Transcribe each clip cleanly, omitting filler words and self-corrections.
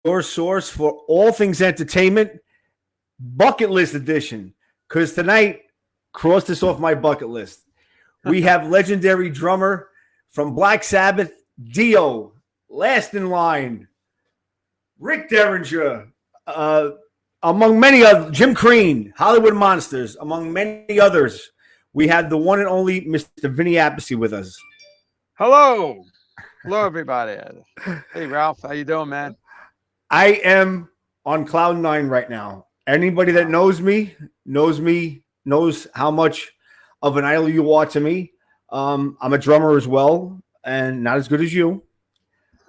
your source for all things entertainment, bucket list edition. Because tonight, cross this off my bucket list. We have legendary drummer from Black Sabbath, DIO, last in line, Rick Derringer, among many others, Jim Crean, Hollywood Monsters, among many others. We have the one and only Mr. Vinny Appice with us. Hello. Hello, everybody. Hey, Ralph. How you doing, man? I am on cloud nine right now. Anybody that knows me, knows how much of an idol you are to me. I'm a drummer as well, and not as good as you.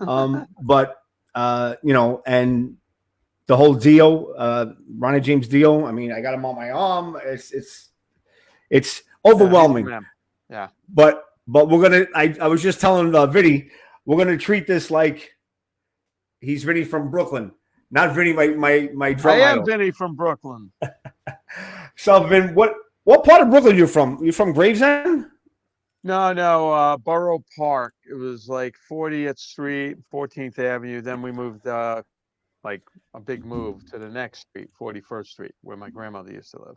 But and the whole DIO, Ronnie James DIO. I mean, I got him on my arm. It's overwhelming. Yeah. But we're gonna. I was just telling Vinny, we're gonna treat this like he's Vinny from Brooklyn, not Vinny, my drum I am idol. Vinny from Brooklyn. So, Vin, what part of Brooklyn you from? You from Gravesend? No, Borough Park. It was like 40th Street, 14th Avenue. Then we moved, like a big move to the next street, 41st Street, where my grandmother used to live.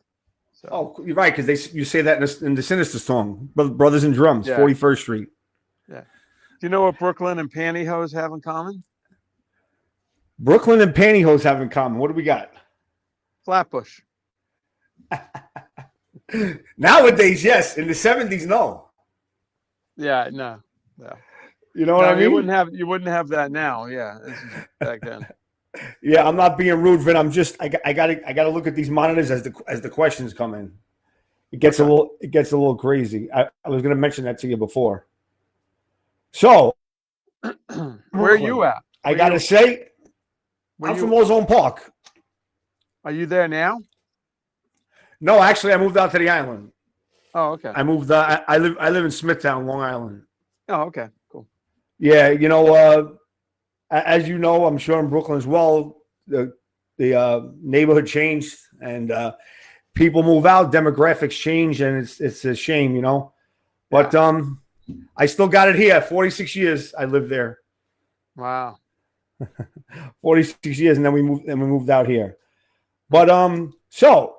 So. Oh, you're right, because you say that in the Sinister song, Brothers in Drums, Yeah. 41st Street. Yeah. Do you know what Brooklyn and pantyhose have in common? Brooklyn and pantyhose have in common. What do we got? Flatbush. Nowadays, yes. In the 70s, no. Yeah, no. Yeah. You know what I mean? You wouldn't have that now. Yeah, this is back then. Yeah, I'm not being rude, Vin. I'm just I gotta look at these monitors as the questions come in. It gets a little crazy. I was gonna mention that to you before. So where are you at? I gotta say, I'm from Ozone Park. Are you there now? No, actually, I moved out to the island. Oh, okay. I moved. I live in Smithtown, Long Island. Oh, okay, cool. Yeah, as you know, I'm sure in Brooklyn as well, the neighborhood changed and people move out, demographics change, and it's a shame, But yeah. I still got it here. 46 years I lived there. Wow. 46 years, and then we moved out here. But so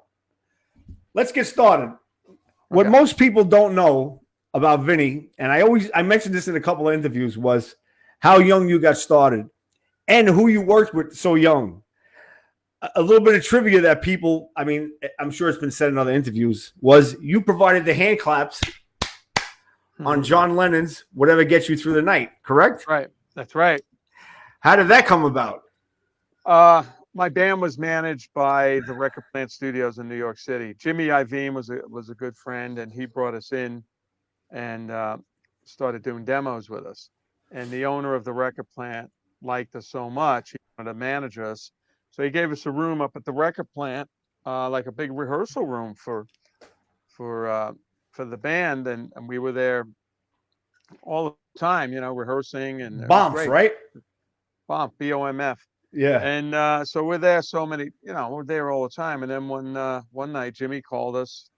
let's get started. Okay. What most people don't know about Vinny, and I mentioned this in a couple of interviews, was how young you got started and who you worked with so young. A little bit of trivia that people, I mean, I'm sure it's been said in other interviews, was you provided the hand claps on John Lennon's Whatever Gets You Through the Night, correct? Right. That's right. How did that come about? My band was managed by the Record Plant Studios in New York City. Jimmy Iovine was a good friend, and he brought us in and started doing demos with us. And the owner of the record plant liked us so much, he wanted to manage us. So he gave us a room up at the record plant, like a big rehearsal room for the band, and we were there all the time, rehearsing and Bomf, right? Bomf, BOMF. Yeah. And so we're there we're there all the time. And then one night Jimmy called us,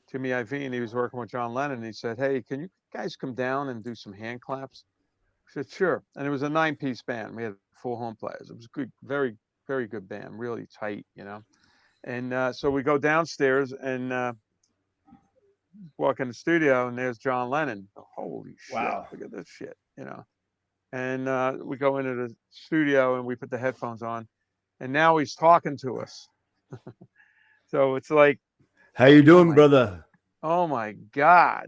Jimmy Iovine, he was working with John Lennon, and he said, "Hey, can you guys come down and do some hand claps?" I said, "Sure." And it was a 9-piece band. We had 4 horn players. It was good, very, very good band, really tight, And so we go downstairs and walk in the studio, and there's John Lennon. Holy shit! Wow. Look at this shit, And we go into the studio and we put the headphones on, and now he's talking to us. So it's like, how you doing, brother? Oh my God,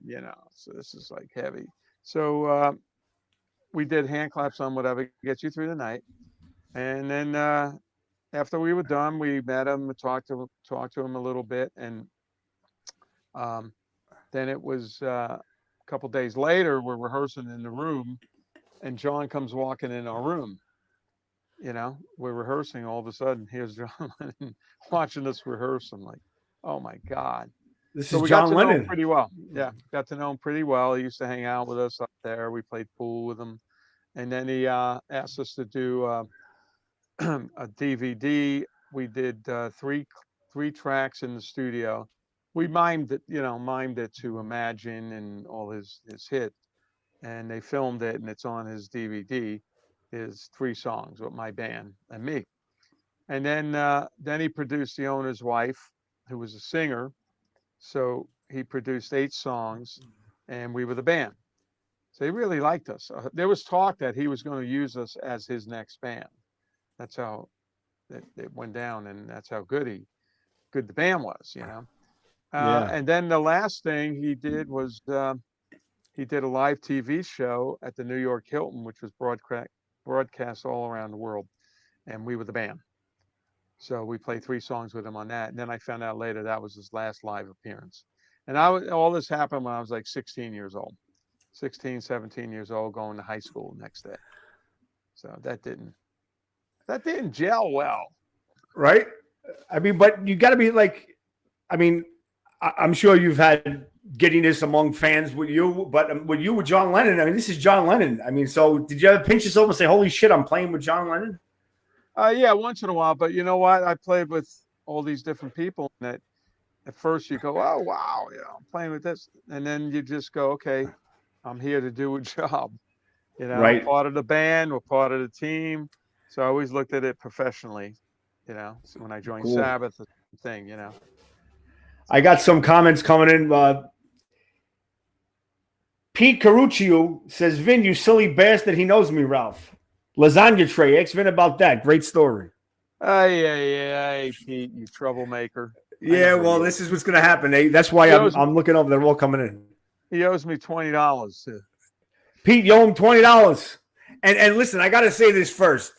So this is like heavy. So we did hand claps on Whatever Gets You Through the Night, and then after we were done, we met him, talked to him a little bit, and then it was a couple days later. We're rehearsing in the room, and John comes walking in our room. We're rehearsing. All of a sudden, here's John Lennon watching us rehearse. I'm like, oh my God. So we got to know him pretty well. Yeah, got to know him pretty well. He used to hang out with us up there. We played pool with him. And then he asked us to do a DVD. We did three tracks in the studio. We mimed it to Imagine and all his hits. And they filmed it, and it's on his DVD. his 3 songs with my band and me. And then he produced The Owner's Wife, who was a singer. So he produced 8 songs, and we were the band. So he really liked us. There was talk that he was going to use us as his next band. That's how it went down, and that's how good the band was, you know. Yeah. And then the last thing he did was he did a live TV show at the New York Hilton, which was broadcast all around the world, and we were the band. So we played 3 songs with him on that. And then I found out later that was his last live appearance. And all this happened when I was like 16 years old, 16, 17 years old, going to high school the next day. So that didn't gel well. Right. I mean, but you got to be like, I mean, I'm sure you've had giddiness among fans with you, but with you with John Lennon, I mean, this is John Lennon. I mean, so did you ever pinch yourself and say, holy shit, I'm playing with John Lennon? Yeah, once in a while. But you know what? I played with all these different people, and at first you go, oh, wow, I'm playing with this. And then you just go, okay, I'm here to do a job. I'm Right. part of the band, we're part of the team. So I always looked at it professionally, So when I joined Cool. Sabbath, the thing, I got some comments coming in. Pete Caruccio says, Vin, you silly bastard. He knows me, Ralph. Lasagna tray. Ask Vin about that. Great story. Hey, Pete, you troublemaker. Yeah, well, this is what's going to happen. That's why I'm looking over. They're all coming in. He owes me $20. Pete, you owe him $20. And listen, I got to say this first.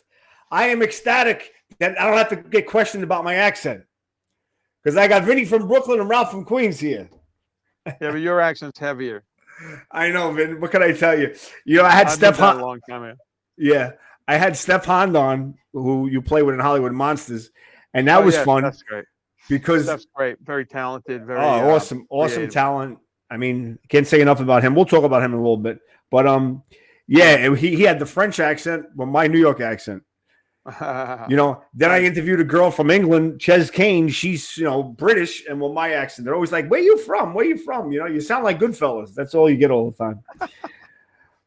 I am ecstatic that I don't have to get questioned about my accent. Because I got Vinny from Brooklyn and Ralph from Queens here. Yeah, but your accent's heavier. I know, Vin. What can I tell you? I had Steph Hahn. A long time ago. Yeah, I had Steph Hahn on, who you play with in Hollywood Monsters, and that was fun. That's great. Because Steph's great, very talented, very awesome talent. I mean, can't say enough about him. We'll talk about him in a little bit, but yeah, he had the French accent, but my New York accent. Then I interviewed a girl from England, Ches Kane. She's British, and my accent. They're always like, "Where you from? Where you from?" You sound like Goodfellas. That's all you get all the time.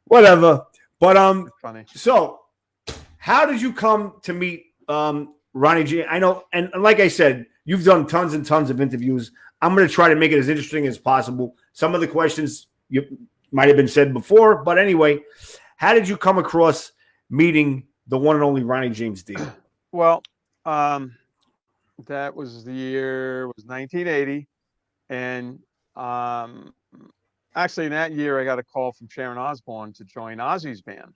Whatever. But funny. So, how did you come to meet Ronnie J? I know, and like I said, you've done tons and tons of interviews. I'm going to try to make it as interesting as possible. Some of the questions you might have been said before, but anyway, how did you come across meeting the one and only Ronnie James Dio? Well, that was the year was 1980, and actually in that year I got a call from Sharon Osbourne to join Ozzy's band,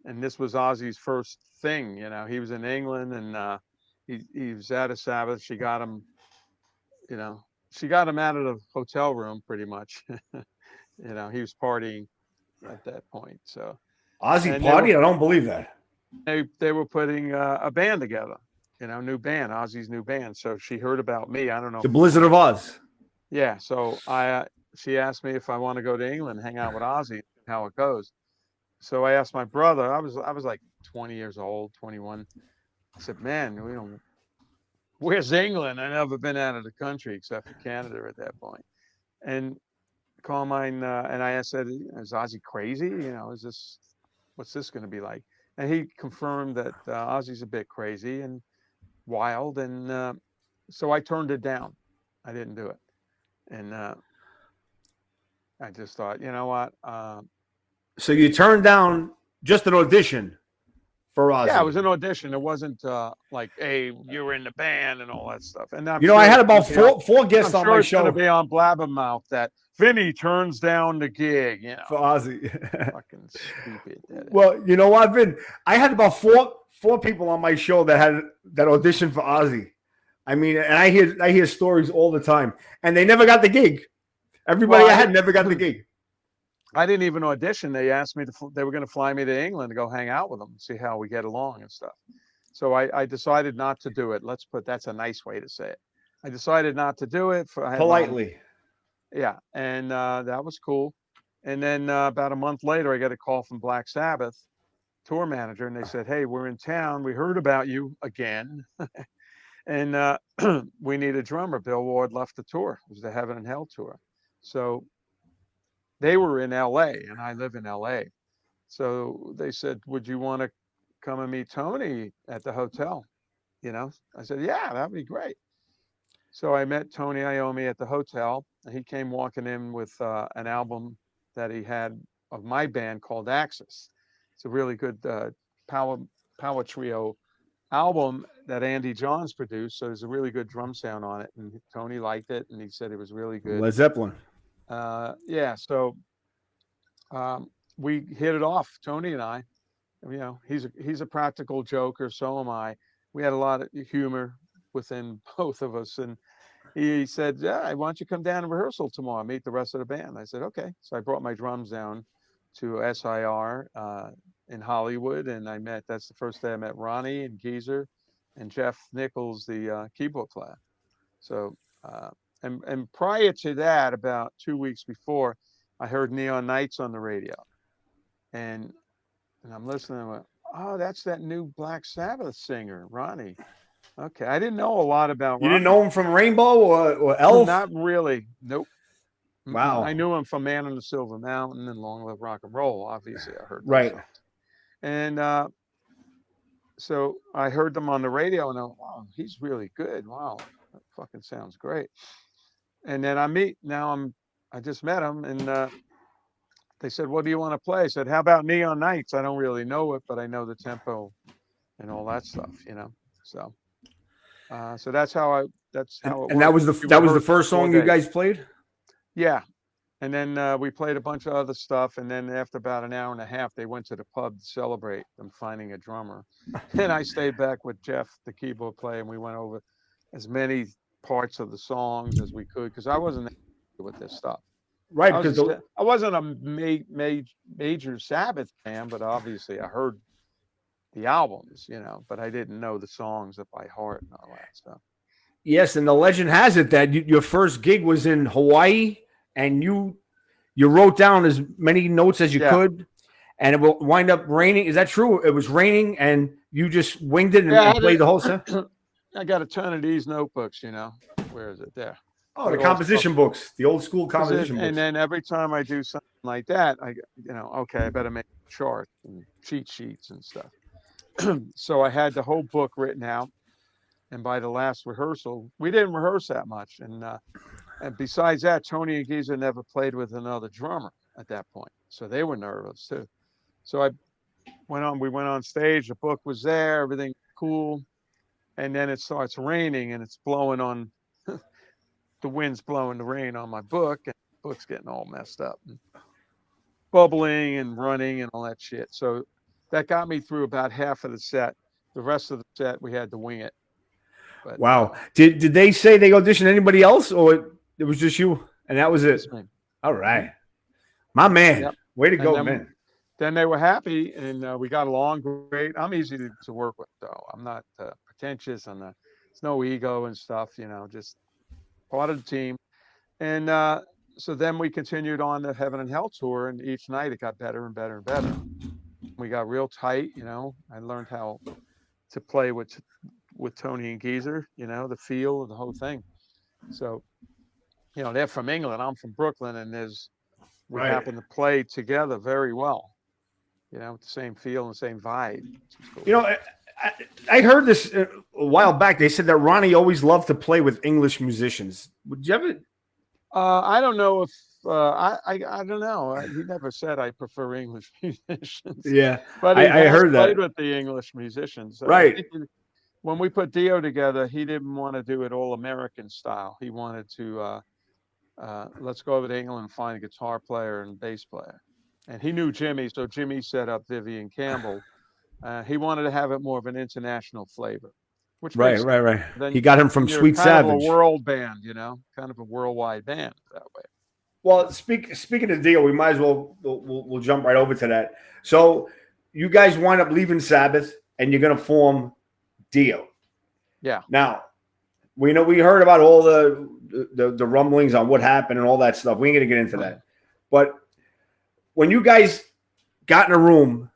and this was Ozzy's first thing. He was in England, and he was out of Sabbath. She got him, she got him out of the hotel room pretty much. He was partying at that point. So Ozzy party? I don't believe that. They were putting a band together, new band, Ozzy's new band. So she heard about me. I don't know. The Blizzard of Oz. Yeah. So she asked me if I want to go to England, hang out with Ozzy, how it goes. So I asked my brother. I was like 20 years old, 21. I said, man, where's England? I've never been out of the country except for Canada at that point. And Carmine, and I said, is Ozzy crazy? What's this going to be like? And he confirmed that Ozzy's a bit crazy and wild. And so I turned it down. I didn't do it. And I just thought, you know what? So you turned down just an audition for Ozzy? Yeah, it was an audition. It wasn't like, hey, you were in the band and all that stuff. And I'm I had about four guests on my show. It's going to be on Blabbermouth that Vinny turns down the gig, for Ozzy. Fucking stupid. Well, you know what, Vin? I had about four people on my show that had that auditioned for Ozzy. I mean, and I hear stories all the time, and they never got the gig. Everybody I had never got the gig. I didn't even audition. They asked me they were going to fly me to England to go hang out with them, see how we get along and stuff. So I decided not to do it. That's a nice way to say it. I decided not to do it Politely. Yeah. And that was cool. And then about a month later, I got a call from Black Sabbath tour manager, and they said, hey, we're in town. We heard about you again. And we need a drummer. Bill Ward left the tour. It was the Heaven and Hell tour. So they were in LA, and I live in LA. So they said, would you want to come and meet Tony at the hotel? You know, I said, yeah, that'd be great. So I met Tony Iommi at the hotel, and he came walking in with an album that he had of my band called Axis. It's a really good power trio album that Andy Johns produced. So there's a really good drum sound on it, and Tony liked it, and he said it was really good. Led Zeppelin. Yeah, so we hit it off, Tony and I. You know, he's a practical joker, so am I. We had a lot of humor within both of us, and he said, yeah, why don't you come down to rehearsal tomorrow, meet the rest of the band? I said, okay. So I brought my drums down to SIR in Hollywood, and that's the first day I met Ronnie and Geezer and Jeff Nichols, the keyboard player. So, and prior to that, about 2 weeks before, I heard Neon Nights on the radio, and I'm listening, and I went, oh, that's that new Black Sabbath singer, Ronnie. Okay, I didn't know a lot about You Ronnie. didn't know him from Rainbow or Elf? Not really. Nope. Wow. I knew him from Man on the Silver Mountain and Long Live Rock and Roll. Obviously, I heard those Right. songs. And so I heard them on the radio, and I went, wow, he's really good. Wow, that fucking sounds great. And then I just met him, and they said, what do you want to play? I said, how about Neon Nights? I don't really know it, but I know the tempo and all that stuff, you know. So that's how it And that was the first song you guys played? Yeah. And then we played a bunch of other stuff. And then after about an hour and a half, they went to the pub to celebrate them finding a drummer. And I stayed back with Jeff, the keyboard player, and we went over as many parts of the songs as we could, because I wasn't with this stuff. Right, I wasn't a major Sabbath fan, but obviously I heard the albums, you know, but I didn't know the songs up by heart and all that stuff. Yes, and the legend has it that your first gig was in Hawaii, and you wrote down as many notes as you could, and it will wind up raining. Is that true? It was raining, and you just winged it and played the whole set? I got a ton of these notebooks, you know. Where is it? There. Oh, the composition books, the old school composition books. And then every time I do something like that, I better make a chart and cheat sheets and stuff. So I had the whole book written out. And by the last rehearsal, we didn't rehearse that much. And besides that, Tony and Geezer never played with another drummer at that point. So they were nervous too. So we went on stage, the book was there, everything cool. And then it starts raining, and it's blowing on, the wind's blowing the rain on my book, and the book's getting all messed up, and bubbling and running and all that shit. So that got me through about half of the set. The rest of the set, we had to wing it. But, wow. Did they say they auditioned anybody else, or it was just you and that was it? All right. My man. Yep. Way to go, man. Then they were happy, and we got along great. I'm easy to work with, though. I'm not pretentious. There's no ego and stuff, you know, just part of the team. And so then we continued on the Heaven and Hell tour, and each night it got better and better and better. We got real tight, you know. I learned how to play with Tony and Geezer, you know, the feel of the whole thing. So, you know, they're from England, I'm from Brooklyn, and we happen to play together very well, you know, with the same feel and the same vibe. Cool. You know, I heard this a while back. They said that Ronnie always loved to play with English musicians. Would you ever? I don't know if I don't know. He never said I prefer English musicians. Yeah, but I heard that. Played with the English musicians, right? When we put DIO together, he didn't want to do it all American style. He wanted to let's go over to England and find a guitar player and bass player. And he knew Jimmy, so Jimmy set up Vivian Campbell. He wanted to have it more of an international flavor. Which right. Then he got him from Sweet Savage. Kind of a world band, you know, kind of a worldwide band that way. Well, speaking of DIO, we might as well we'll jump right over to that. So you guys wind up leaving Sabbath, and you're going to form DIO. Yeah. Now, we heard about all the rumblings on what happened and all that stuff. We ain't going to get into that. But when you guys got in a room,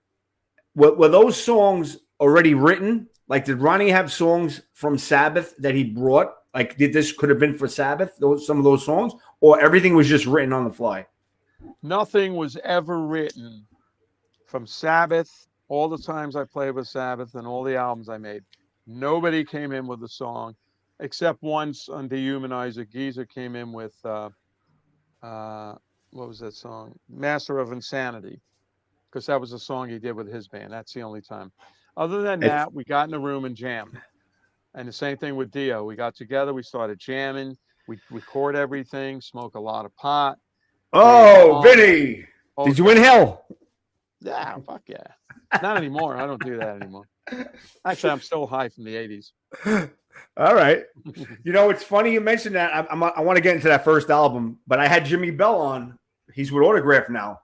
were those songs already written? Like, did Ronnie have songs from Sabbath that he brought? Like, this could have been for Sabbath, some of those songs? Or everything was just written on the fly? Nothing was ever written from Sabbath all the times I played with Sabbath and all the albums I made, nobody came in with a song, except once on Dehumanizer. Geezer came in with what was that song? Master of Insanity, because that was a song he did with his band. That's the only time. Other than It's, that, we got in a room and jammed. And the same thing with Dio. We got together, we started jamming, we record everything, smoke a lot of pot, play oh, songs, Vinny, whole did you thing. inhale? Yeah, fuck yeah. Not anymore. I don't do that anymore. Actually, I'm still high from the 80s. All right. You know, it's funny you mentioned that. I want to get into that first album, but I had Jimmy Bell on. He's with Autograph now.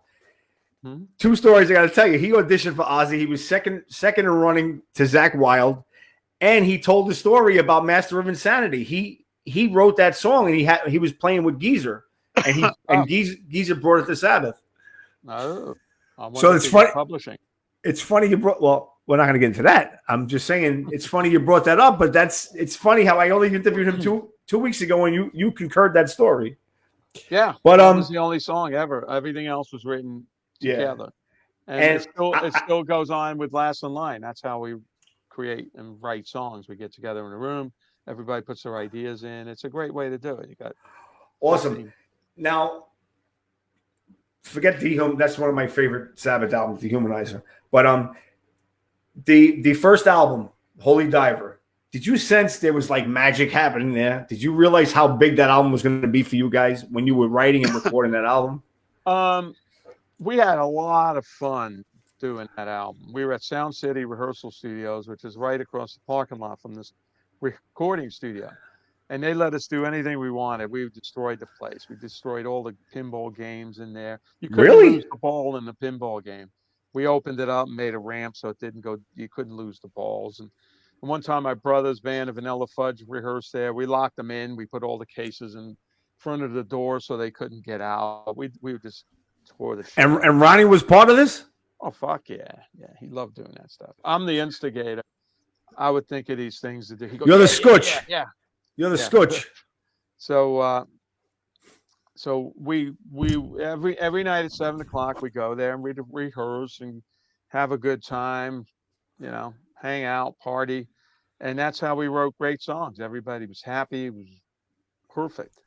Hmm? Two stories I got to tell you. He auditioned for Ozzy. He was second in running to Zakk Wylde, and he told the story about Master of Insanity. He wrote that song, and he was playing with Geezer, and Geezer brought it to Sabbath. Oh, I So wonder it's if he did funny. publishing. It's funny you brought. Well, we're not going to get into that. I'm just saying it's funny you brought that up, but it's funny how I only interviewed him two weeks ago, and you concurred that story. Yeah, But that was the only song ever. Everything else was written yeah, together, and and it still goes on with Last in Line. That's how we create and write songs. We get together in a room. Everybody puts their ideas in. It's a great way to do it. You got awesome. 15. Now, forget that's one of my favorite Sabbath albums, Dehumanizer. But the first album, Holy Diver. Did you sense there was like magic happening there? Did you realize how big that album was going to be for you guys when you were writing and recording that album? We had a lot of fun doing that album. We were at Sound City Rehearsal Studios, which is right across the parking lot from this recording studio. And they let us do anything we wanted. We destroyed the place. We destroyed all the pinball games in there. You couldn't lose the ball in the pinball game. We opened it up and made a ramp so it didn't go. You couldn't lose the balls. And one time, my brother's band, Vanilla Fudge, rehearsed there. We locked them in. We put all the cases in front of the door so they couldn't get out. We just tore the shit. And Ronnie was part of this? Oh, fuck yeah. Yeah, he loved doing that stuff. I'm the instigator. I would think of these things to do. He goes, You're the scotch. Yeah. You're the scotch. So we every night at 7:00 we go there and we rehearse and have a good time, hang out, party, and that's how we wrote great songs. Everybody was happy. It was perfect,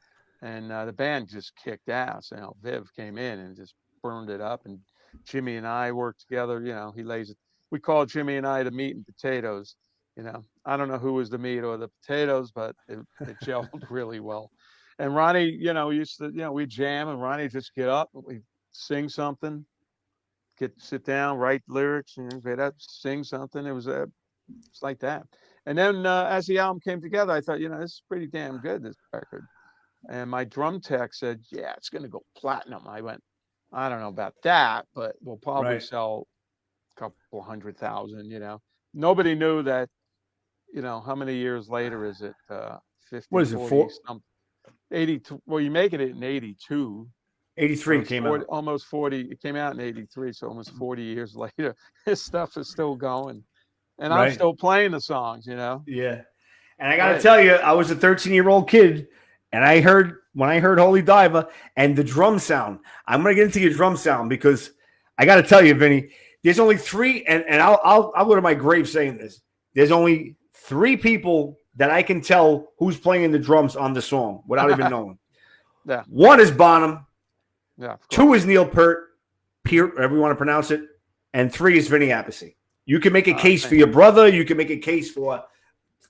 and the band just kicked ass. Viv came in and just burned it up, and Jimmy and I worked together. He lays it. We call Jimmy and I the meat and potatoes. I don't know who was the meat or the potatoes, but it gelled really well. And Ronnie, used to, we jam and Ronnie just get up, we sing something, sit down, write lyrics, and get up, sing something. It's like that. And then as the album came together, I thought, this is pretty damn good, this record. And my drum tech said, yeah, it's going to go platinum. I went, I don't know about that, but we'll probably sell a couple 100,000, Nobody knew that, how many years later is it? 50, what is it, 40, 82. Well, you make it in 82. 83 came out. Almost 40. It came out in 83, so almost 40 years later, this stuff is still going. And I'm still playing the songs, Yeah. And I got to tell you, I was a 13-year-old kid, and when I heard Holy Diver and the drum sound, I'm going to get into your drum sound because I got to tell you, Vinny, there's only three, and I'll go to my grave saying this. There's only three people that I can tell who's playing the drums on the song without even knowing. Yeah. One is Bonham. Yeah. Two is Neil Peart, however you want to pronounce it. And three is Vinny Appice. You can make a case for your brother. You can make a case for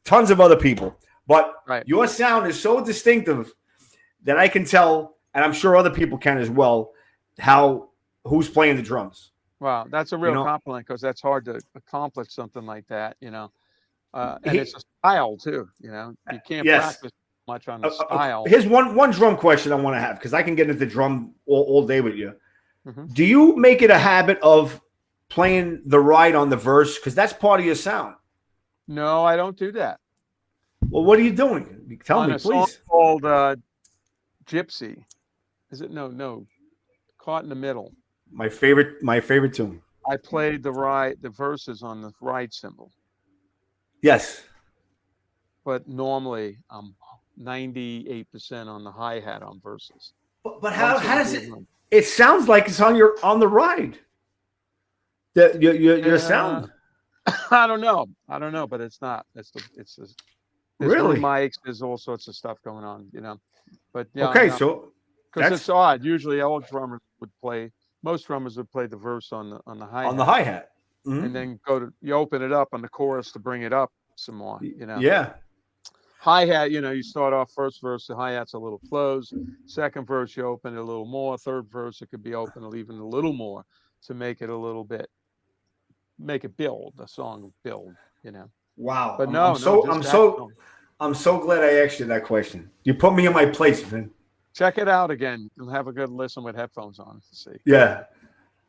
tons of other people. But your sound is so distinctive that I can tell, and I'm sure other people can as well, who's playing the drums. Wow, that's a real compliment because that's hard to accomplish something like that, and it's a style too, You can't practice much on the style. Here's one drum question I want to have because I can get into drum all day with you. Mm-hmm. Do you make it a habit of playing the ride on the verse because that's part of your sound? No, I don't do that. Well, what are you doing? Tell me, please. Song called Gypsy. Is it no? Caught in the Middle. My favorite tune. I played the verses on the ride cymbal. Yes. But normally I'm 98% on the hi-hat on verses. But how does it? It sounds like it's on the ride. Your Uh, sound? I don't know. But it's not. There's new Really? mics. There's all sorts of stuff going on, But yeah, Okay, no, so because that's it's odd. Usually, all drummers would play. Most drummers would play the verse on the hi on the hat, hi-hat. and Mhm. then you open it up on the chorus to bring it up some more. Yeah. Hi hat. You start off first verse. The hi hat's a little closed. Second verse, you open it a little more. Third verse, it could be open even a little more to make it a little bit, make it build the song build. Wow. But no, just that song. I'm so glad I asked you that question. You put me in my place, Vin. Check it out again and have a good listen with headphones on to see. Yeah.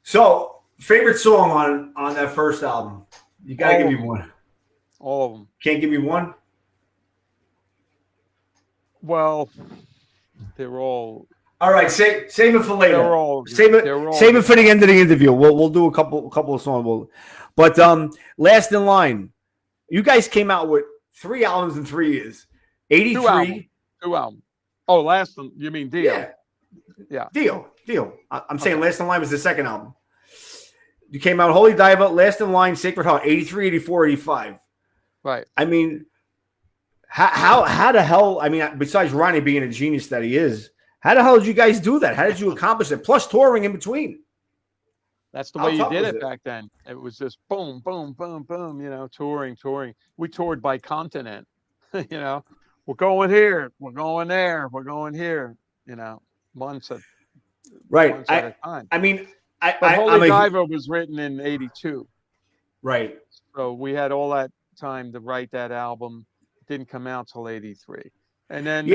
So, favorite song on that first album? You gotta give me one. All of them. Can't give me one? Well, they're all. All right, save it for later. They're all. Save it for the end of the interview. We'll do a couple of songs. But last in line, you guys came out with 3 albums in 3 years. 83. 2 albums. Oh, last one. You mean DIO? Yeah. DIO. I'm saying Last in Line was the second album. You came out Holy Diver, Last in Line, Sacred Heart, 83, 84, 85. Right. I mean, how the hell, I mean, besides Ronnie being a genius that he is, how the hell did you guys do that? How did you accomplish it? Plus touring in between. That's the way you did it back then. It was just boom, boom, boom, boom, touring. We toured by continent, We're going here, we're going there, we're going here, months at a time. I mean, but Holy Diver was written in 82. Right. So we had all that time to write that album. It didn't come out till 83. And then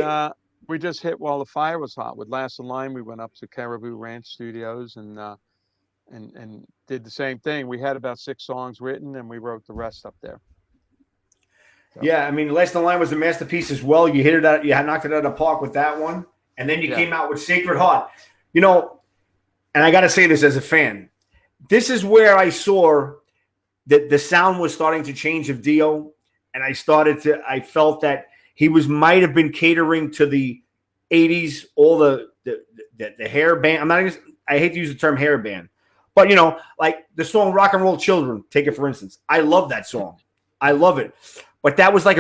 we just hit while the fire was hot. With Last in Line, we went up to Caribou Ranch Studios and did the same thing. We had about 6 songs written and we wrote the rest up there. So. Yeah, I mean, Last in Line was a masterpiece as well. You hit it out, you had knocked it out of the park with that one. And then you came out with Sacred Heart. And I got to say this as a fan. This is where I saw that the sound was starting to change of Dio. And I felt that he might have been catering to the 80s, all the hair band. I hate to use the term hair band. But, like the song Rock and Roll Children, take it for instance. I love that song. I love it. But that was like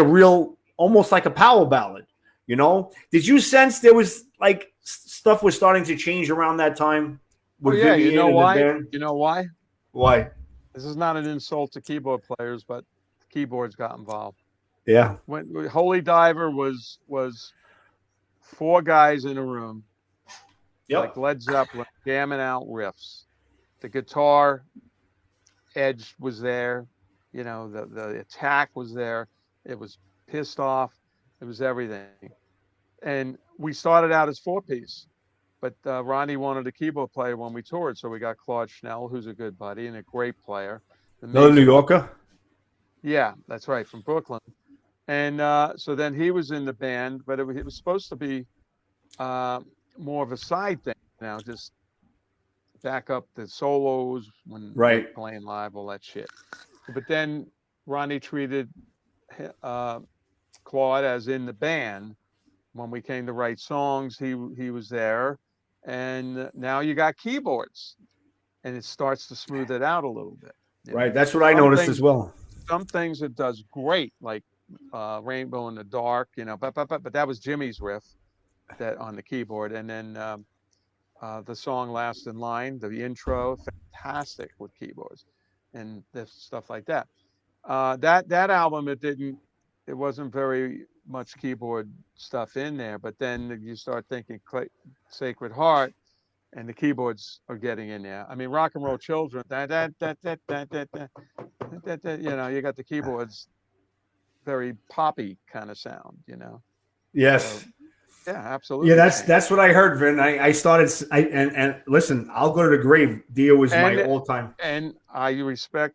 almost like a power ballad, Did you sense there was like stuff was starting to change around that time? You know why? You know why? Why? This is not an insult to keyboard players, but keyboards got involved. Yeah. When Holy Diver was 4 guys in a room, like Led Zeppelin, jamming out riffs. The guitar edge was there, the attack was there. It was pissed off. It was everything. And we started out as 4-piece, but Ronnie wanted a keyboard player when we toured, so we got Claude Schnell, who's a good buddy and a great player. Another New Yorker? Yeah, that's right, from Brooklyn. And so then he was in the band, but it was supposed to be more of a side thing, just back up the solos when we're playing live, all that shit. But then Ronnie treated Claude as in the band. When we came to write songs, he was there, and now you got keyboards, and it starts to smooth it out a little bit. Right, that's what I noticed as well. Some things it does great, like Rainbow in the Dark, but that was Jimmy's riff that on the keyboard, and then the song Last in Line, the intro, fantastic with keyboards, and stuff like that. That album, it wasn't very much keyboard stuff in there, but then you start thinking Sacred Heart, and the keyboards are getting in there. I mean, Rock and Roll Children, you got the keyboards, very poppy kind of sound, Yes. So, yeah, absolutely. Yeah, that's what I heard, Vin. I started, and listen, I'll go to the grave. Dio was my all-time. And I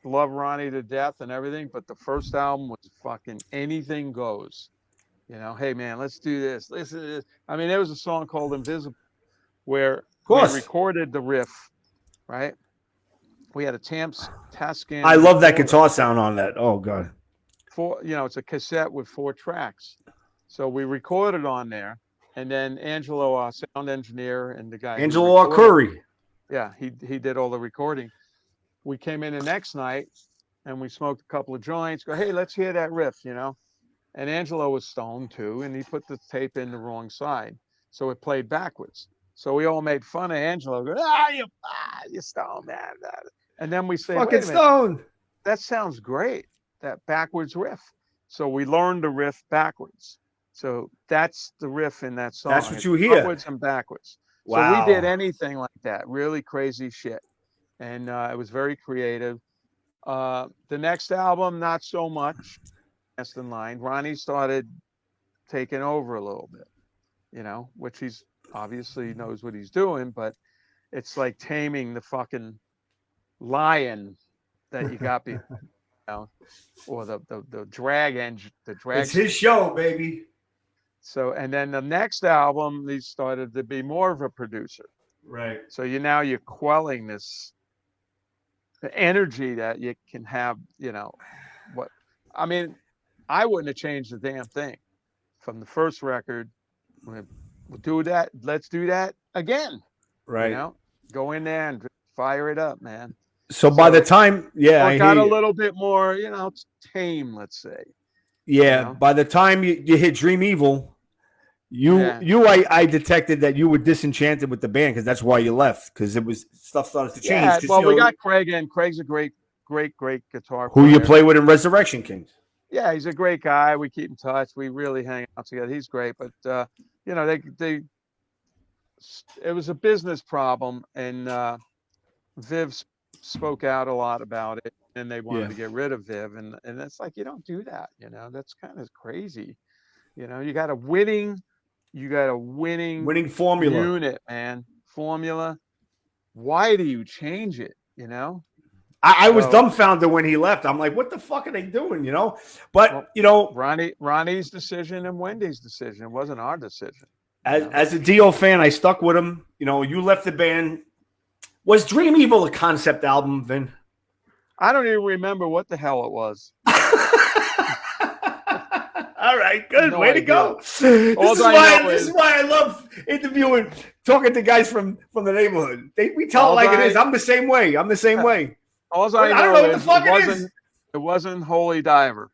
love Ronnie to death and everything, but the first album was fucking anything goes. Hey man, let's do this. Listen to this. I mean, there was a song called Invisible where we recorded the riff, right? We had a Tascam. I love that guitar sound on that. Oh god. It's a cassette with 4 tracks. So we recorded on there. And then Angelo, our sound engineer, and the guy Angelo Curry. Yeah, he did all the recording. we came in the next night and we smoked a couple of joints. Go, hey, let's hear that riff, you know. And Angelo was stoned too, and he put the tape in the wrong side, so it played backwards. So we all made fun of Angelo. Go, you stoned, man. And then we say, Fucking wait a minute, stoned. that sounds great. That backwards riff. So we learned the riff backwards. So that's the riff in that song. That's what you hear. Upwards and backwards. Wow. So we did anything like that, really crazy shit. And it was very creative. The next album, not so much. Last in line. Ronnie started taking over a little bit, you know, which he's obviously knows what he's doing, but it's like taming the fucking lion that you got you know, or the drag engine, the drag. It's his show, baby. So, and then the next album, he started to be more of a producer. Right. So you're quelling this the energy that you can have, you know, what, I mean, I wouldn't have changed the damn thing from the first record. We'll do that. Let's do that again. Right. You know, go in there and fire it up, man. So by the time, I got a little bit more, you know, tame, let's say. Yeah. You know? By the time you hit Dream Evil, I detected that you were disenchanted with the band because that's why you left, because it was stuff started to change. Yeah, well, we got Craig in. Craig's a great guitar player. Who you play with in Resurrection Kings. Yeah, he's a great guy. We keep in touch. We really hang out together. He's great, but you know, it was a business problem, and Viv spoke out a lot about it, and they wanted to get rid of Viv, and it's like, you don't do that, you know. That's kind of crazy. You know, you got a winning formula unit, man. Formula. Why do you change it? You know? I was dumbfounded when he left. I'm like, what the fuck are they doing? You know? But you know, Ronnie's decision and Wendy's decision. It wasn't our decision. As a DIO fan, I stuck with him. You know, you left the band. Was Dream Evil a concept album, Vin? I don't even remember what the hell it was. All right, good. Way to go. This is why I love interviewing, talking to guys from the neighborhood. We tell it like it is. I'm the same way. All I know is it wasn't Holy Diver.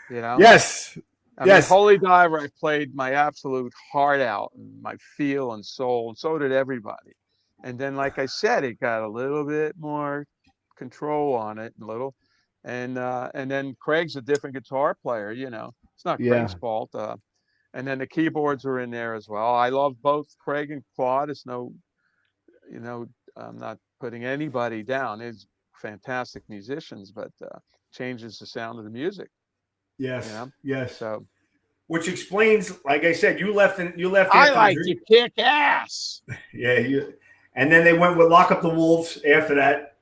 You know? Yes. I mean, Holy Diver, I played my absolute heart out and my feel and soul, and so did everybody. And then, like I said, it got a little bit more control on it, and then Craig's a different guitar player, you know. It's not Craig's fault. And then the keyboards were in there as well. I love both Craig and Claude. It's no, you know, I'm not putting anybody down. It's fantastic musicians, but changes the sound of the music. Yes. You know? Yes. So, which explains, like I said, you left. I like to kick ass. Yeah. And then they went with Lock Up the Wolves after that,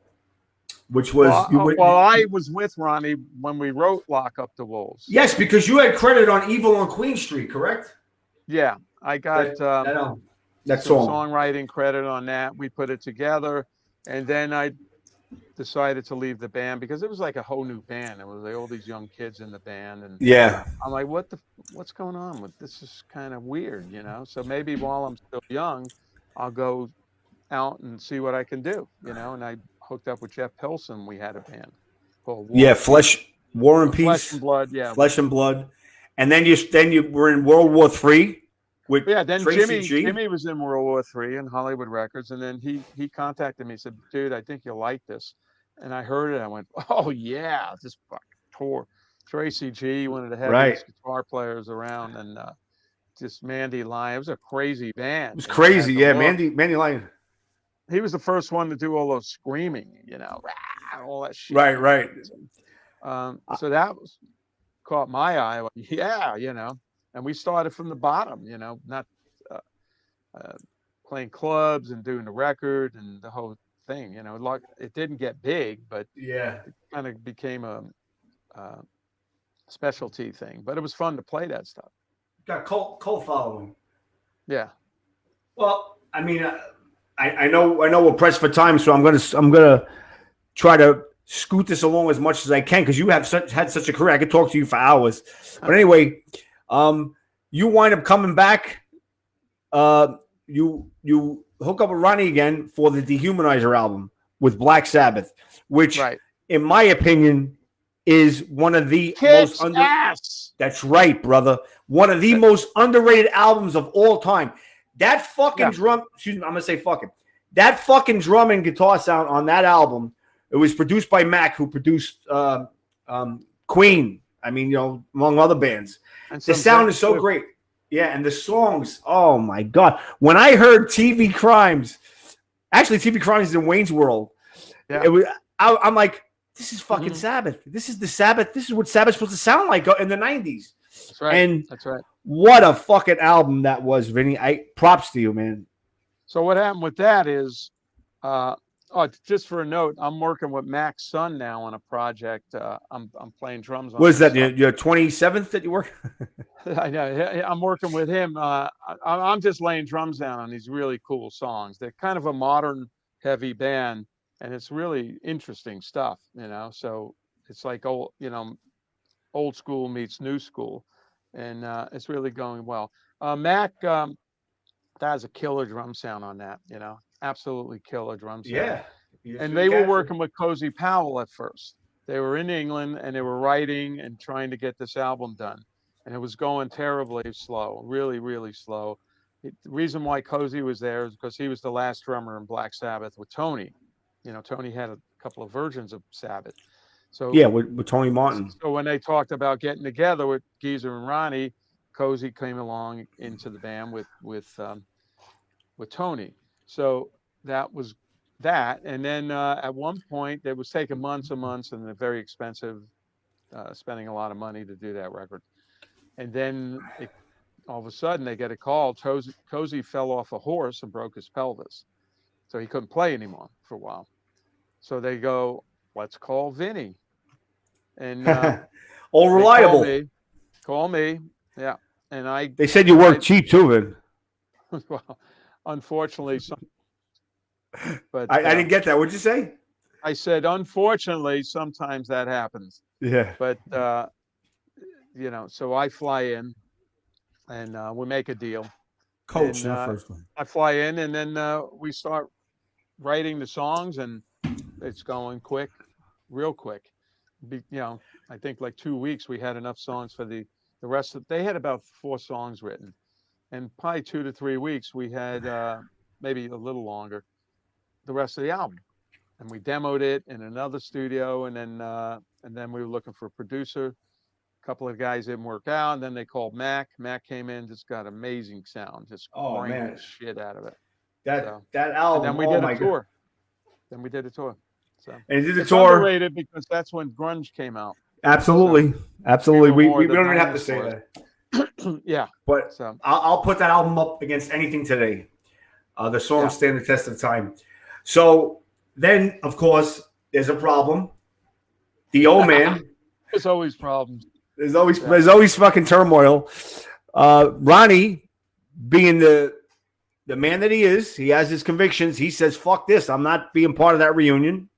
which was I was with Ronnie when we wrote Lock Up the Wolves. Yes, because you had credit on Evil on Queen Street, correct? Yeah, I got that some songwriting credit on that. We put it together, and then I decided to leave the band because it was like a whole new band. It was like all these young kids in the band, and I'm like, what's going on with this? Is kind of weird, you know. So maybe while I'm still young, I'll go out and see what I can do, you know. And I hooked up with Jeff Pilson. We had a band called War and Peace, Flesh and Blood, Flesh and Blood. And then you were in World War III with then Tracy Jimmy was in World War III in Hollywood Records, and then he contacted me and said, dude, I think you'll like this. And I heard it. I went, oh yeah, this fucking tour. Tracy G, one of the heaviest guitar players around, and just Mandy Lyon. It was a crazy band. It was crazy, Mandy Lyon. He was the first one to do all those screaming, you know, all that shit. Right. So that caught my eye. Like, yeah, you know, and we started from the bottom, you know, not playing clubs and doing the record and the whole thing, you know. Like, it didn't get big, but it kind of became a specialty thing. But it was fun to play that stuff. Got cult following. Yeah. Well, I mean, I know we're pressed for time, so I'm gonna try to scoot this along as much as I can because you have had such a career. I could talk to you for hours. But anyway, you wind up coming back. You hook up with Ronnie again for the Dehumanizer album, with Black Sabbath, which, Right. in my opinion, is one of the Kicks most ass. That's right, brother. One of the most underrated albums of all time. That fucking drum. Excuse me, I'm gonna say fucking. That fucking drum and guitar sound on that album. It was produced by Mac, who produced Queen. I mean, among other bands. And The sound is so great. Yeah, and the songs. Oh my god! When I heard TV Crimes, actually TV Crimes is in Wayne's World. Yeah. It was. I'm like, this is fucking Sabbath. This is the Sabbath. This is what Sabbath's supposed to sound like in the 90s. That's right. And that's right. What a fucking album that was, Vinny. Props to you, man. So what happened with that is, just for a note, I'm working with Mac's son now on a project. I'm playing drums on. What is that? Your 27th that you work? I know. I'm working with him. I'm just laying drums down on these really cool songs. They're kind of a modern heavy band, and it's really interesting stuff, So it's like old school meets new school, and it's really going well. Mac has a killer drum sound on that, absolutely killer drum sound. Yeah. And they were working with Cozy Powell at first. They were in England and they were writing and trying to get this album done, and it was going terribly slow, really, really slow. The reason why Cozy was there is because he was the last drummer in Black Sabbath with Tony. Tony had a couple of versions of Sabbath. So yeah, with Tony Martin. So when they talked about getting together with Geezer and Ronnie, Cozy came along into the band with Tony. So that was that. And then at one point, it was taking months and months, and they're very expensive, spending a lot of money to do that record. And then all of a sudden, they get a call. Cozy fell off a horse and broke his pelvis, so he couldn't play anymore for a while. So they go, let's call Vinny. And all reliable. Call me. Yeah. And they said you work cheap too, Vin. Well, unfortunately, but I didn't get that. What'd you say? I said, unfortunately, sometimes that happens. Yeah. But so I fly in, and we make a deal. Coach, not first one. I fly in, and then we start writing the songs, and it's going quick, real quick. I think like 2 weeks we had enough songs for the rest of. They had about 4 songs written, and probably 2 to 3 weeks we had maybe a little longer the rest of the album, and we demoed it in another studio, and then we were looking for a producer. A couple of guys didn't work out, and then they called Mac. Mac came in, just got amazing sound, just cranked the shit out of it. That album. And then we did a tour. Then we did a tour. So and you did the tour. Underrated because that's when grunge came out. Absolutely, so, absolutely. We don't even have to say that. Yeah, but I'll put that album up against anything today. The songs stand the test of time. So then, of course, there's a problem. The old man. There's always problems. There's always fucking turmoil. Ronnie, being the man that he is, he has his convictions. He says, "Fuck this! I'm not being part of that reunion,"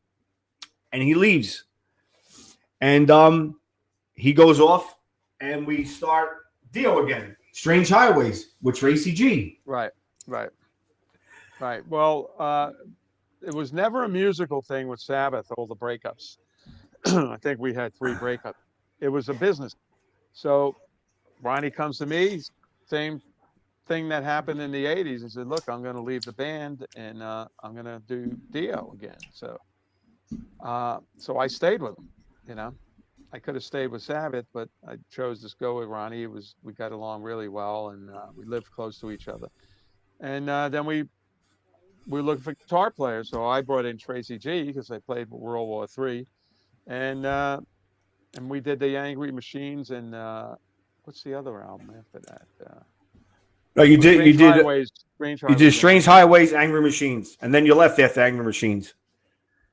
and he leaves. And he goes off, and we start DIO again. Strange Highways with Tracy G. Right. Well, it was never a musical thing with Sabbath, all the breakups. I think we had 3 breakups. It was a business. So Ronnie comes to me, same thing that happened in the 80s. He said, look, I'm going to leave the band, and I'm going to do DIO again. So I stayed with him, I could have stayed with Sabbath, but I chose to go with Ronnie. We got along really well, and we lived close to each other. And then we looked for guitar players, so I brought in Tracy G because I played World War III, and we did the Angry Machines, and what's the other album after that? No, you did Strange Highways, Angry Machines, and then you left after Angry Machines.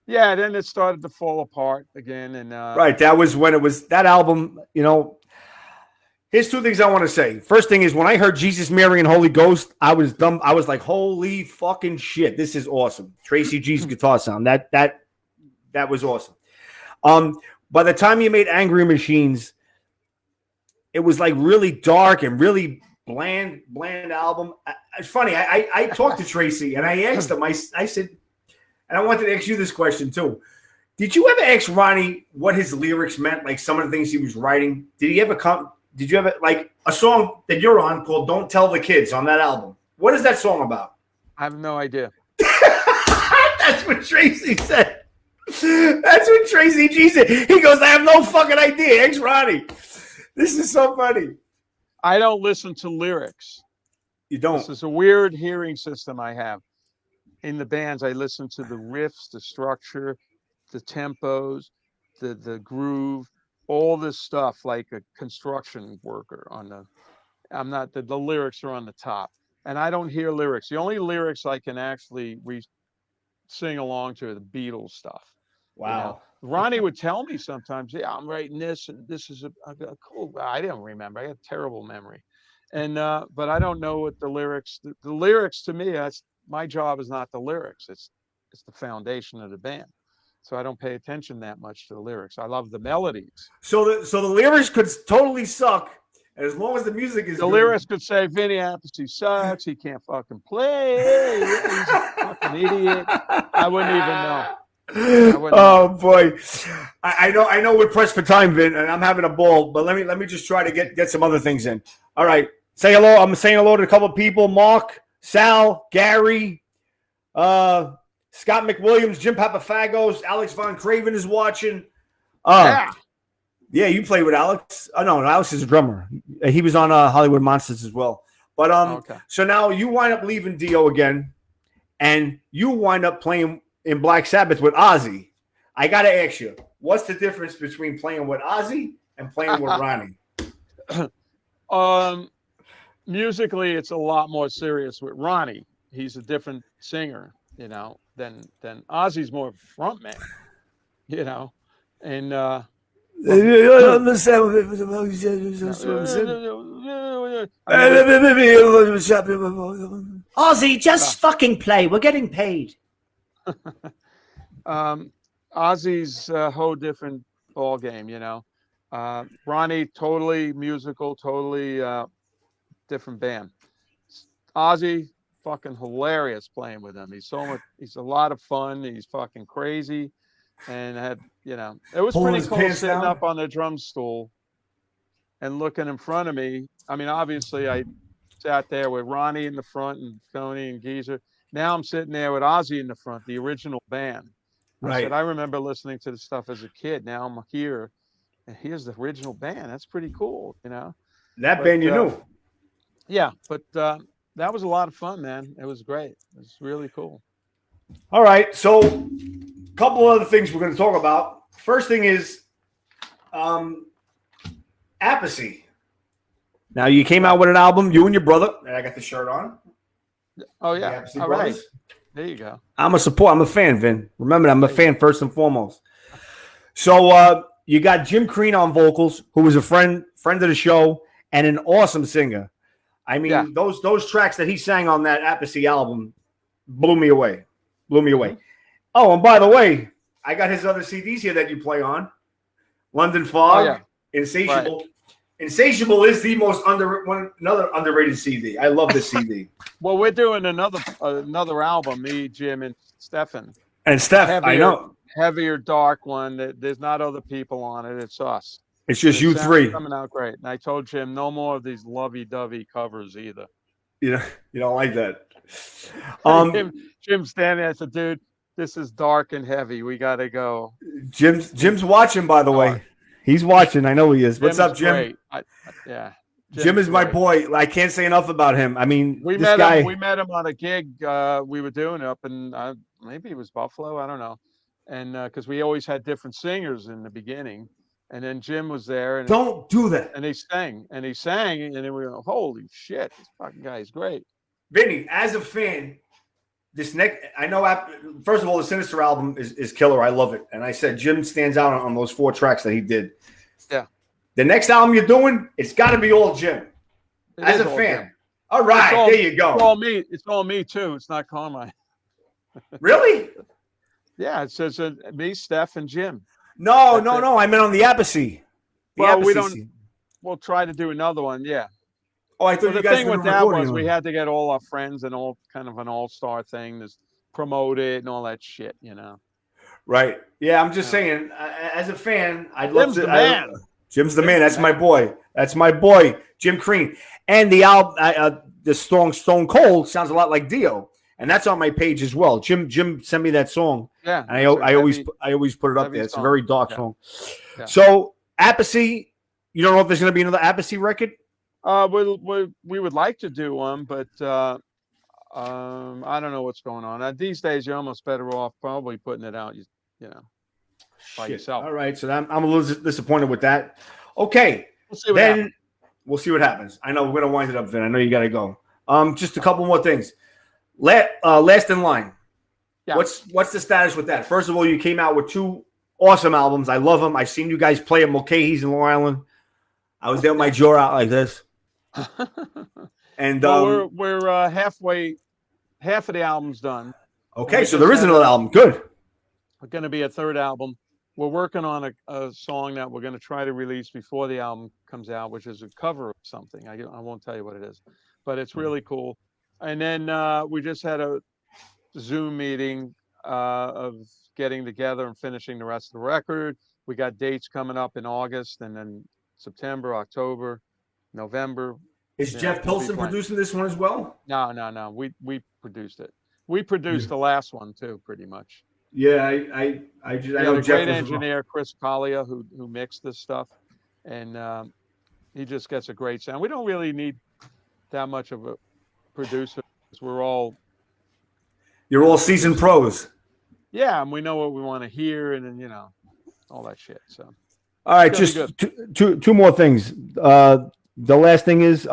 Yeah, then it started to fall apart again, and right. That was when it was that album. Here's 2 things I want to say. First thing is when I heard Jesus, Mary, and Holy Ghost, I was dumb. I was like, "Holy fucking shit! This is awesome." Tracy G's guitar sound that was awesome. By the time you made Angry Machines, it was like really dark and really bland album. It's funny. I talked to Tracy and I asked him. I said, and I wanted to ask you this question too. Did you ever ask Ronnie what his lyrics meant? Like some of the things he was writing. Did he ever come? Did you ever like a song that you're on called "Don't Tell the Kids" on that album? What is that song about? I have no idea. That's what Tracy said. That's what Tracy G said. He goes, I have no fucking idea. Ask Ronnie. This is so funny. I don't listen to lyrics. You don't? This is a weird hearing system I have. In the bands, I listen to the riffs, the structure, the tempos, the groove, all this stuff like a construction worker on the. I'm not the lyrics are on the top, and I don't hear lyrics. The only lyrics I can actually sing along to are the Beatles stuff. Wow. You know? Ronnie would tell me sometimes, yeah, I'm writing this, and this is a cool. I didn't remember. I had terrible memory, and but I don't know what the lyrics. The lyrics to me, that's my job is not the lyrics. It's the foundation of the band. So I don't pay attention that much to the lyrics. I love the melodies. So the lyrics could totally suck, and as long as the music is the good. Lyrics could say Vinny Appice sucks. He can't fucking play. He's a fucking idiot. I wouldn't even know. Oh boy, I know we're pressed for time, Vin, and I'm having a ball. But let me just try to get some other things in. All right, say hello. I'm saying hello to a couple of people: Mark, Sal, Gary, Scott McWilliams, Jim Papafagos, Alex Von Craven is watching. Yeah, you played with Alex. Oh no, Alex is a drummer. He was on Hollywood Monsters as well. But okay. So now you wind up leaving Dio again, and you wind up playing in Black Sabbath with Ozzy. I got to ask you, what's the difference between playing with Ozzy and playing with Ronnie? Musically, it's a lot more serious with Ronnie. He's a different singer, you know, than Ozzy's more of a front man, you know, and Ozzy, just fucking play. We're getting paid. Ozzy's a whole different ball game, you know. Ronnie, totally musical, totally different band. Ozzy, fucking hilarious playing with him. He's a lot of fun. He's fucking crazy, and it was pretty cool sitting up on the drum stool and looking in front of me. I mean, obviously, I sat there with Ronnie in the front and Tony and Geezer. Now I'm sitting there with Ozzy in the front, the original band. Right. I remember listening to the stuff as a kid. Now I'm here, and here's the original band. That's pretty cool, you know. That band you knew. Yeah, but that was a lot of fun, man. It was great. It was really cool. All right, so a couple other things we're going to talk about. First thing is Appice. Now, you came out with an album, you and your brother, and I got the shirt on. Oh, yeah. All right. There you go. I'm a fan, Vin. Remember, I'm a fan first and foremost. So you got Jim Crean on vocals, who was a friend of the show and an awesome singer. I mean, those tracks that he sang on that Appice album blew me away. Mm-hmm. Oh, and by the way, I got his other CDs here that you play on. London Fog, Insatiable. Right. Insatiable is the most another underrated CD. I love this CD. Well, we're doing another album, me, Jim, and Stefan. And Steph, I know. Heavier, dark one. There's not other people on it. It's us. It's just you three. Coming out great. And I told Jim, no more of these lovey-dovey covers either. You don't like that. Jim's standing there. I said, dude, this is dark and heavy. We got to go. Jim's watching, by the way. He's watching. I know he is. What's up, Jim? Jim is my boy. I can't say enough about him. I mean, we met him on a gig we were doing up in maybe it was Buffalo. I don't know. And because we always had different singers in the beginning. And then Jim was there. And don't do that. And he sang. And then we went, holy shit, this fucking guy is great. Vinny, as a fan, I know, first of all, the Sinister album is killer. I love it. And I said Jim stands out on those 4 tracks that he did. Yeah. The next album you're doing, it's got to be all Jim. As a fan. Jim. All right, there you go. It's all me, too. It's not Carmine. Really? Yeah, it says me, Steph, and Jim. No. I meant on the Appice. We'll try to do another one, yeah. Oh, I thought the thing with that was we had to get all our friends and all kind of an all-star thing. There's promote it and all that shit, Right. Yeah, I'm just Yeah. saying, as a fan, I'd love Jim's to. the man. Jim's the Jim's man. the That's my man. boy. That's my boy, Jim Crean. And the album, the song "Stone Cold" sounds a lot like Dio, and that's on my page as well. Jim sent me that song, Yeah. and it's a I always put it up heavy there. It's a song. very dark Yeah. song. Yeah. So Appice, you don't know if there's going to be another Appice record? We would like to do one, but I don't know what's going on. These days, you're almost better off probably putting it out, by Shit. yourself. All right, so I'm a little disappointed with that. Okay, We'll see what then happens. we'll see what happens. I know we're gonna wind it up. Then I know you got to go. Just a couple more things. Last in line. Yeah. What's the status with that? First of all, you came out with 2 awesome albums. I love them. I've seen you guys play at Mulcahy's in Long Island. I was there with my jaw out like this. And Well, we're halfway. Half of the album's done. okay, so there is another album. Good. We're going to be a third album. We're working on a song that we're going to try to release before the album comes out, which is a cover of something. I won't tell you what it is, but it's really cool. And then we just had a Zoom meeting of getting together and finishing the rest of the record. We got dates coming up in August and then September, October, November. Is Jeff Pilson producing this one as well? No. We produced it. We produced the last one too, pretty much. Yeah, I know a Jeff great was engineer, Chris Collier, who mixed this stuff, and he just gets a great sound. We don't really need that much of a producer. You're all seasoned pros. Yeah, and we know what we want to hear, and then all that shit. So, all right, just two more things. The last thing is,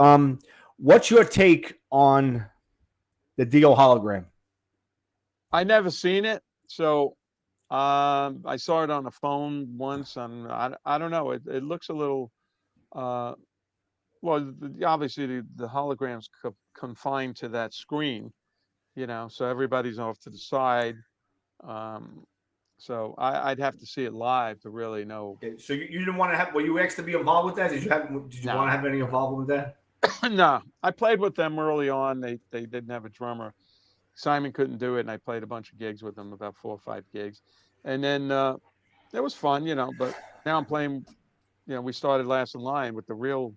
what's your take on the DIO hologram? I never seen it, so I saw it on the phone once, and I don't know. It looks a little. Obviously the hologram's confined to that screen, so everybody's off to the side. So I'd have to see it live to really know. Okay, so you didn't want to have? Were you asked to be involved with that? Did you want to have any involvement with that? No, I played with them early on. They didn't have a drummer. Simon couldn't do it, and I played a bunch of gigs with them, about 4 or 5 gigs, and then it was fun, But now I'm playing. We started last in line with the real.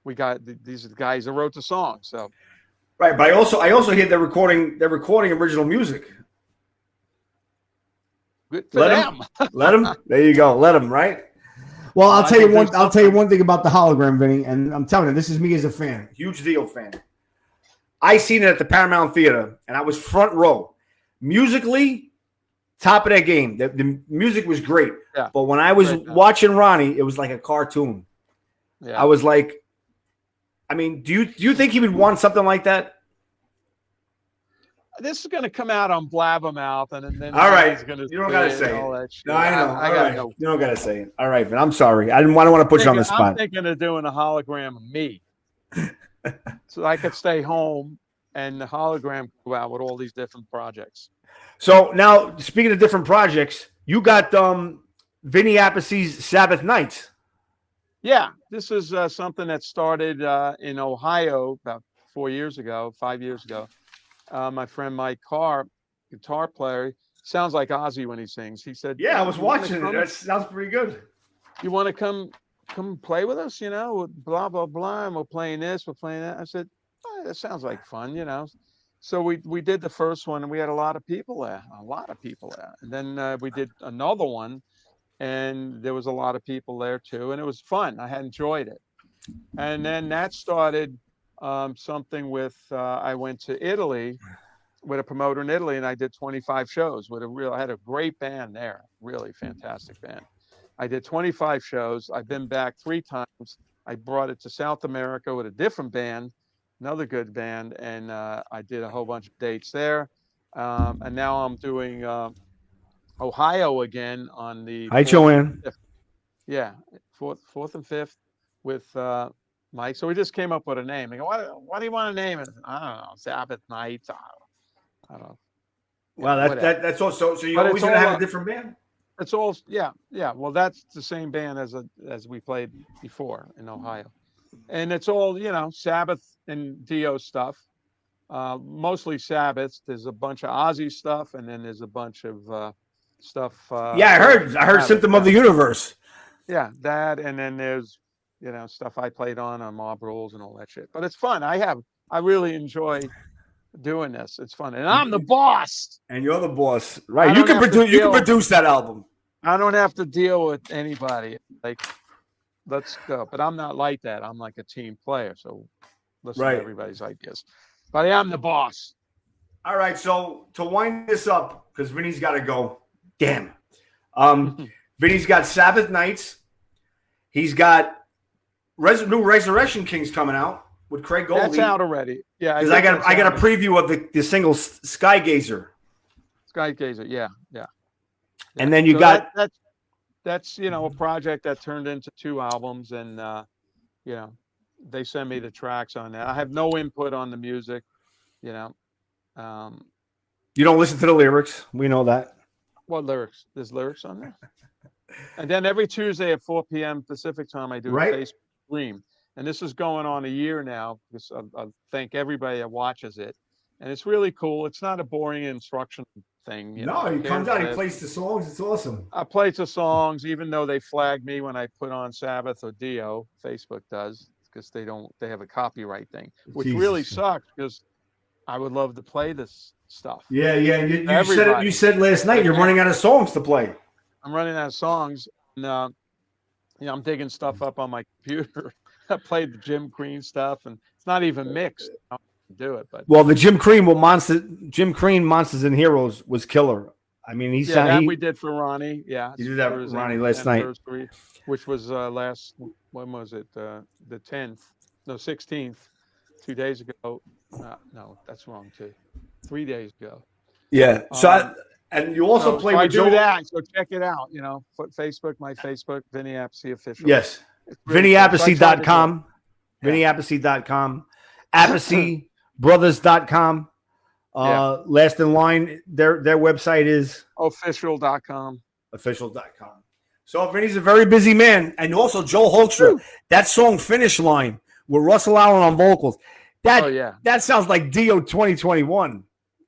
We got these are the guys that wrote the song. So right, but I also hear they're recording original music. Good for them. Let them. There you go. Let them. Right. Well, I'll tell you one thing about the hologram, Vinny, and I'm telling you, this is me as a fan, huge DIO fan. I seen it at the Paramount Theater, and I was front row. Musically, top of that game. The music was great. Yeah. But when I was watching Ronnie, it was like a cartoon. Yeah. I was like, I mean, do you think he would want something like that? This is going to come out on Blabbermouth, and then all right, going to you don't got to say all it. that shit. No, I know. I got no. You don't got to say it. All right, Vin. I'm sorry. I didn't want to put you on the spot. I'm thinking of doing a hologram of me, so I could stay home and the hologram go out with all these different projects. So now, speaking of different projects, you got Vinny Appice's Sabbath Nights. Yeah, this is something that started in Ohio about 5 years ago. My friend Mike Carr, guitar player, sounds like Ozzy when he sings. He said, "Yeah, I was watching it. That sounds pretty good. You want to come play with us? Blah blah blah. And we're playing this, we're playing that." I said, "Oh, that sounds like fun, So we did the first one, and we had a lot of people there. And then we did another one, and there was a lot of people there too, and it was fun. I had enjoyed it. And then that started something with I went to Italy with a promoter in Italy, and I did 25 shows with I had a great band there, really fantastic band. I did 25 shows. I've been back 3 times. I brought it to South America with a different band, another good band, and I did a whole bunch of dates there. And now I'm doing Ohio again on the Hi, Joanne. Yeah, 4th and 5th with Mike. So we just came up with a name. They go, what do you want to name it? I don't know, Sabbath Nights. I don't know. Wow, that's also so you're always gonna have a different band? It's all yeah. Well, that's the same band as we played before in Ohio. And it's all, Sabbath and DIO stuff. Mostly Sabbath. There's a bunch of Ozzy stuff, and then there's a bunch of stuff. Yeah, I heard Sabbath, Symptom of the Universe. Yeah, that, and then there's stuff I played on Mob Rules and all that shit. But it's fun. I really enjoy doing this. It's fun, and I'm the boss. And you're the boss, I right? You don't can have to produce. You can deal- produce that album. I don't have to deal with anybody. Like, let's go. But I'm not like that. I'm like a team player. So listen Right. to everybody's ideas. But I am the boss. All right. So to wind this up, because Vinny's got to go. Damn. Vinny's got Sabbath Nights. He's got new Resurrection Kings coming out with Craig Goldie. That's out already. Yeah. Because I got a preview of the single Skygazer. Skygazer. Yeah. And then you got that's a project that turned into 2 albums, and they send me the tracks on that. I have no input on the music. You don't listen to the lyrics. We know that. What lyrics? There's lyrics on there. And then every Tuesday at 4 p.m. Pacific time, I do a Facebook stream. And this is going on a year now, because I thank everybody that watches it. And it's really cool. It's not a boring instruction thing. He comes out, he plays the songs. It's awesome. I play the songs, even though they flag me when I put on Sabbath or DIO. Facebook does, because they have a copyright thing, which really sucks, because I would love to play this stuff. Yeah. You said last night you're running out of songs to play. I'm running out of songs, and I'm digging stuff up on my computer. I played the Jim Crean stuff, and it's not even mixed. I don't do it, but the Jim Crean Monsters and Heroes was killer. I mean, we did for Ronnie. Yeah, you did that with Ronnie last night, which was when was it? The 10th, no 16th, 2 days ago. No, that's wrong too. 3 days ago. Yeah. And you also play with Joe. That, so check it out. Facebook, my Facebook, Vinny Appice official. Yes. VinnyAppice.com. VinnyAppice.com. AppiceBrothers.com. Last in line, their website is official.com. Official.com. So Vinny's a very busy man. And also Joel Hoekstra. That song Finish Line with Russell Allen on vocals. That sounds like DIO 2021.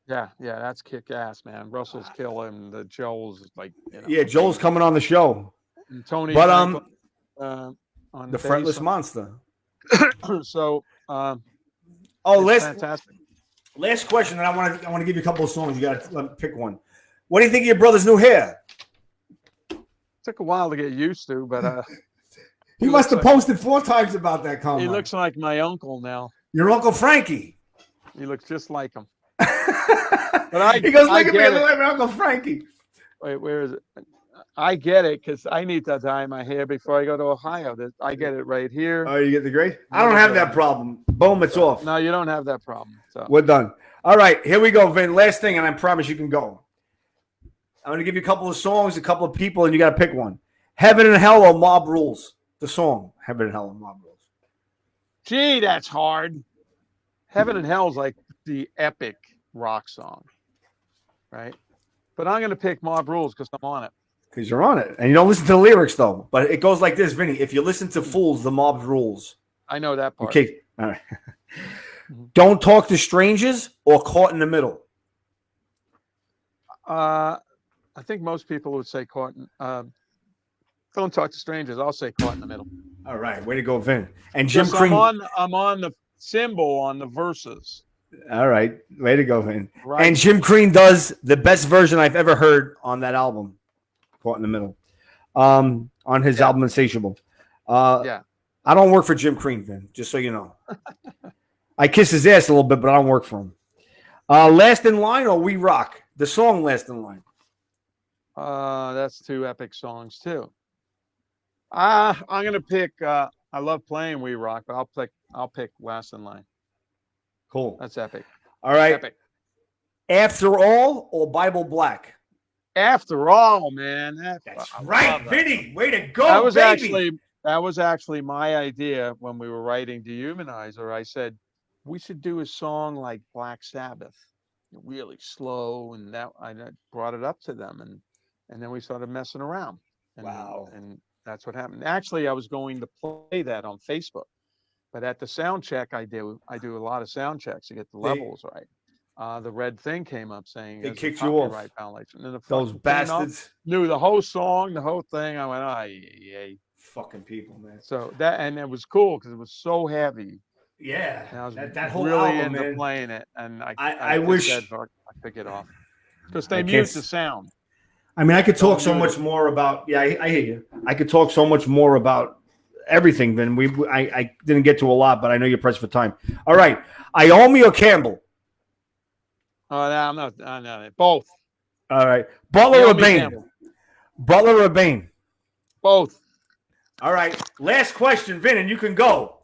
Yeah, that's kick ass, man. Russell's killing. The Joel's like, Joel's coming on the show. And Tony, but on the Fretless Monster. So, fantastic. Last question, and I want to give you a couple of songs. You got to pick one. What do you think of your brother's new hair? Took a while to get used to, but he must have posted 4 times about that comment. He looks like my uncle now. Your Uncle Frankie. He looks just like him. But he goes, look at me, I look like my Uncle Frankie. Wait, where is it? I get it, because I need to dye my hair before I go to Ohio. I get it right here. Oh, you get the gray? I don't have that problem. Boom, it's off. No, you don't have that problem. So. We're done. All right, here we go, Vin. Last thing, and I promise you can go. I'm going to give you a couple of songs, a couple of people, and you got to pick one. Heaven and Hell or Mob Rules? The song, Heaven and Hell or Mob Rules. Gee, that's hard. Heaven and Hell is like the epic rock song, right? But I'm going to pick Mob Rules because I'm on it. Because you're on it. And you don't listen to the lyrics, though. But it goes like this, Vinny. If you listen to Fools, the Mob Rules. I know that part. Okay. All right. Don't Talk to Strangers or Caught in the Middle? I think most people would say Caught in... Don't Talk to Strangers. I'll say Caught in the Middle. All right. Way to go, Vin. And Jim Yes, Crean. I'm on the symbol on the verses. All right. Way to go, Vin. Right. And Jim Crean does the best version I've ever heard on that album. Caught in the Middle. On his album Insatiable. I don't work for Jim Crean, Vin, just so you know. I kiss his ass a little bit, but I don't work for him. Last in Line or We Rock? The song Last in Line. That's 2 epic songs too. I'm gonna pick I love playing We Rock, but I'll pick Last in Line. Cool. That's epic. All right. Epic. After All or Bible Black? After All, man. That's right, Vinny. Way to go, that was actually my idea when we were writing Dehumanizer. I said we should do a song like Black Sabbath, really slow, and that I brought it up to them, and then we started messing around. And, wow. And that's what happened. Actually, I was going to play that on Facebook, But at the sound check, I do a lot of sound checks to get the levels right. The red thing came up saying They there's a kicked you off. copyright violation. And the Those fucking thing up, bastards. knew the whole song, the whole thing. I went, oh, yeah. Fucking people, man. So and it was cool because it was so heavy. Yeah, And I was that whole really album, into man. playing it, and I just wish said, "Fuck, I pick it off because they I mute can't the sound. I mean, I could talk so Don't much more about. Yeah, I hear you. I could talk so much more about everything. Then I didn't get to a lot, but I know you're pressed for time. All right, Iommi or Campbell? Oh, no, I'm not. Both. All right, Butler or Naomi Bain? Campbell. Butler or Bain? Both. All right, last question, Vin, and you can go.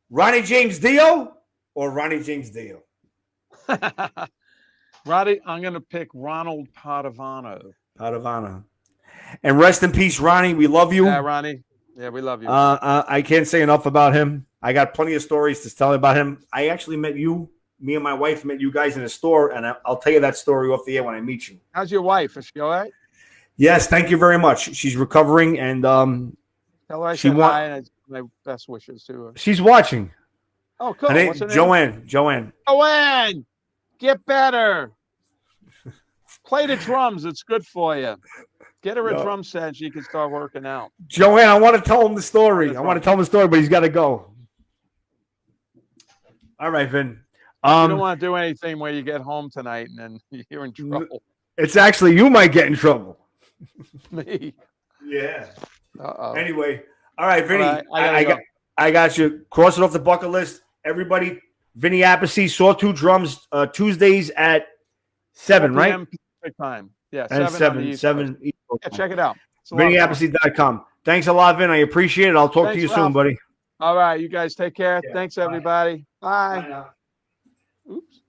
Ronnie James Dio or Ronnie James Dio? Roddy, I'm gonna pick Ronald Padovano. Padovano. And rest in peace, Ronnie. We love you. Yeah, Ronnie. Yeah, we love you. I can't say enough about him. I got plenty of stories to tell about him. I actually met you. Me and my wife met you guys in a store, and I'll tell you that story off the air when I meet you. How's your wife? Is she all right? Yes, thank you very much. She's recovering, and Tell her I said hi and my best wishes to her. she's watching. Oh, cool. Her name, What's her name? Joanne. Joanne, get better. Play the drums. It's good for you. Get her a drum set and she can start working out. Joanne, I want to tell him the story. But he's got to go. All right, Vin. You don't want to do anything where you get home tonight and then you're in trouble. It's actually you might get in trouble. Me. Yeah. Uh-oh. Anyway, all right, Vinny. Right, I got you. Cross it off the bucket list. Everybody, Vinny Appice, Sawtooth Drums, Tuesdays at 7, right? Pacific time. Yeah, And 7 East Coast. Yeah, check it out. VinnyAppice.com. Thanks a lot, Vin. I appreciate it. I'll talk to you soon, buddy. All right, you guys take care. Yeah, Thanks, bye. everybody. Bye. Bye now. Oops.